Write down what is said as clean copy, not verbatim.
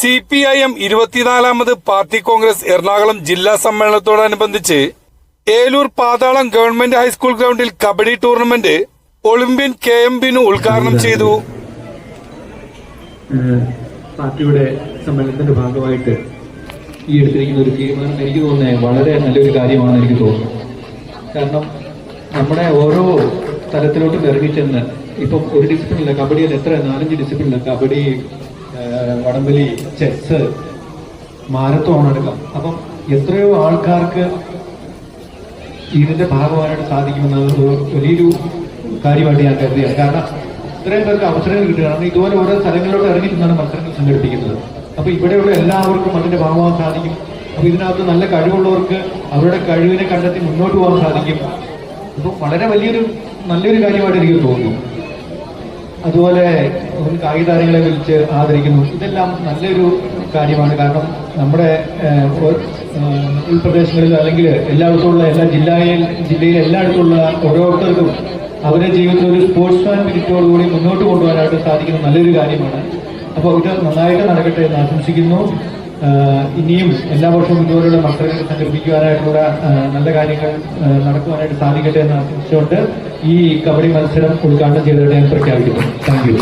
CPIM 24ാമത് party Congress Ernakulam ജില്ലാ സമ്മേളനത്തോടനുബന്ധിച്ച് ഏലൂർ പാതാളം government high school ഗ്രൗണ്ടിൽ kabaddi tournament Olympian KM Binu ഉദ്ഘാടനം ചെയ്തു. പാർട്ടിയുടെ സമ്മേളനത്തിന്റെ ഭാഗമായിട്ട് ഈ എടുത്തിരിക്കുന്ന ഒരു തീരുമാനം എനിക്ക് തോന്നുന്നത് വളരെ നല്ലൊരു കാര്യമാണെന്ന് എനിക്ക് തോന്നുന്നു. കാരണം നമ്മുടെ ഓരോ തലത്തിലോട്ടും ഇറങ്ങിച്ചെന്ന് ഇപ്പം ഒരു ഡിസിപ്ലിനില്ല, കബഡിയിൽ എത്ര 4-5 ഡിസിപ്ലിനില്ല, കബഡി, വടംവലി, ചെസ്, മാരത്തോൺ അടക്കം. അപ്പം എത്രയോ ആൾക്കാർക്ക് ഇതിന്റെ ഭാഗമായിട്ട് സാധിക്കുമെന്നത് വലിയൊരു കാര്യമായിട്ട് ഞാൻ കരുതിയാണ്. കാരണം ഇത്രയും പേർക്ക് അവസരങ്ങൾ കിട്ടുകയാണ്. ഇതുപോലെ ഓരോ സ്ഥലങ്ങളിലോട്ട് ഇറങ്ങി നിന്നാണ് മത്സരങ്ങൾ സംഘടിപ്പിക്കുന്നത്. അപ്പൊ ഇവിടെയുള്ള എല്ലാവർക്കും അതിന്റെ ഭാഗമാകാൻ സാധിക്കും. അപ്പൊ ഇതിനകത്ത് നല്ല കഴിവുള്ളവർക്ക് അവരുടെ കഴിവിനെ കണ്ടെത്തി മുന്നോട്ട് പോകാൻ സാധിക്കും. അപ്പൊ വളരെ നല്ലൊരു കാര്യമായിട്ട് എനിക്ക് തോന്നുന്നു. അതുപോലെ കായിക താരങ്ങളെ വിളിച്ച് ആദരിക്കുന്നു. ഇതെല്ലാം നല്ലൊരു കാര്യമാണ്. കാരണം നമ്മുടെ ഉൾപ്രദേശങ്ങളിൽ അല്ലെങ്കിൽ എല്ലാ ജില്ലയിൽ എല്ലായിടത്തുള്ള ഓരോരുത്തർക്കും അവരുടെ ജീവിതത്തിൽ ഒരു സ്പോർട്സ്മാൻ സ്പിരിറ്റോടുകൂടി മുന്നോട്ട് കൊണ്ടുപോകാനായിട്ട് സാധിക്കുന്ന നല്ലൊരു കാര്യമാണ്. അപ്പോൾ ഇത് നന്നായിട്ട് നടക്കട്ടെ എന്ന് ആശംസിക്കുന്നു. ഇനിയും എല്ലാ വർഷവും ഇതുപോലുള്ള മത്സരങ്ങൾ സംഘടിപ്പിക്കുവാനായിട്ടുള്ള നല്ല കാര്യങ്ങൾ നടക്കുവാനായിട്ട് സാധിക്കട്ടെ എന്ന് ആശംസിച്ചുകൊണ്ട് ഈ കബഡി മത്സരം ഉദ്ഘാടനം ചെയ്തതായിട്ട് ഞാൻ പ്രഖ്യാപിക്കുന്നു. Thank you.